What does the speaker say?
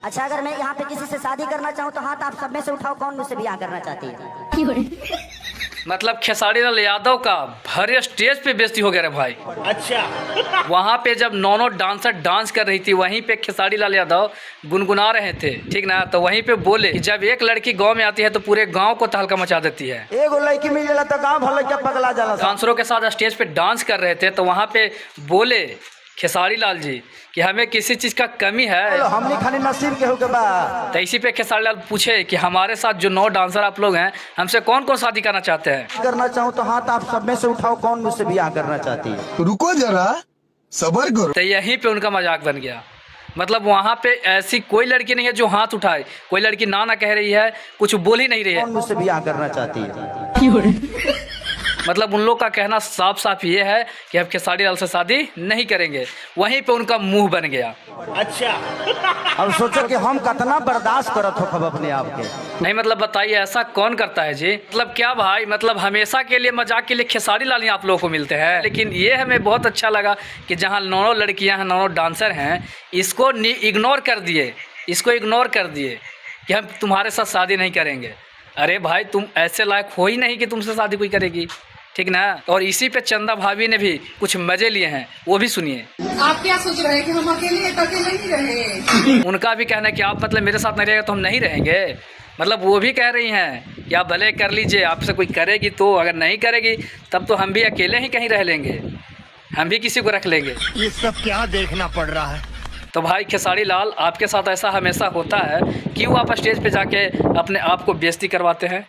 अच्छा, अगर मैं यहाँ पे किसी से शादी करना चाहूँ तो हाथ आप सब में से उठाओ, कौन मुझसे ब्याह करना चाहती है? मतलब खेसारी लाल यादव का भरे स्टेज पे बेइज्जती हो गया रे भाई। अच्छा। वहाँ पे जब नौ डांसर डांस कर रही थी, वहीं पे खेसारी लाल यादव गुनगुना रहे थे, ठीक ना। तो वहीं पे बोले कि जब एक लड़की गांव में आती है तो पूरे गांव को तहलका मचा देती है। एगो लड़की मिल जाला तो गांव भर लड़का पगला जाला। डांसरों के साथ स्टेज पे डांस कर रहे थे तो वहाँ पे बोले खेसारी लाल जी कि हमें किसी चीज़ का कमी है। हमनी खाली नसीब के हो के बा। तो इसी पे खेसारी लाल पूछे कि हमारे साथ जो 9 डांसर आप लोग हैं, हमसे कौन कौन शादी करना चाहते हैं? करना चाहूँ तो हाथ आप सब में से उठाओ, कौन मुझसे ब्याह करना चाहती है? रुको जरा सबर करो। तो यहीं पे उनका मजाक बन गया। मतलब वहाँ पे ऐसी कोई लड़की नहीं है जो हाथ उठाए, कोई लड़की ना कह रही है, कुछ बोल ही नहीं रही है। कौन मुझसे ब्याह करना चाहती है? मतलब उन लोग का कहना साफ साफ ये है कि अब खेसारी लाल से शादी नहीं करेंगे। वहीं पे उनका मुंह बन गया। अच्छा। अब सोचो कि हम कितना बर्दाश्त करत हो खब अपने आप के। नहीं मतलब बताइए ऐसा कौन करता है जी? मतलब क्या भाई, मतलब हमेशा के लिए मजाक के लिए खेसारी लाल ही आप लोगों को मिलते हैं। लेकिन ये हमें बहुत अच्छा लगा कि जहाँ 9 लड़कियाँ हैं, 9 डांसर हैं, इसको इग्नोर कर दिए, इसको इग्नोर कर दिए कि हम तुम्हारे साथ शादी नहीं करेंगे। अरे भाई, तुम ऐसे लायक हो ही नहीं कि तुमसे शादी कोई करेगी, ठीक ना। और इसी पे चंदा भाभी ने भी कुछ मजे लिए हैं, वो भी सुनिए। आप क्या सोच रहे हैं कि हम अकेले नहीं रहे? उनका भी कहना है कि आप मतलब मेरे साथ नहीं रहेगा तो हम नहीं रहेंगे। मतलब वो भी कह रही हैं कि आप भले कर लीजिए, आपसे कोई करेगी तो, अगर नहीं करेगी तब तो हम भी अकेले ही कहीं रह लेंगे, हम भी किसी को रख लेंगे। ये सब क्या देखना पड़ रहा है? तो भाई खेसारी लाल, आपके साथ ऐसा हमेशा होता है, क्यों आप स्टेज पे जाके अपने आप को बेइज्जती करवाते हैं?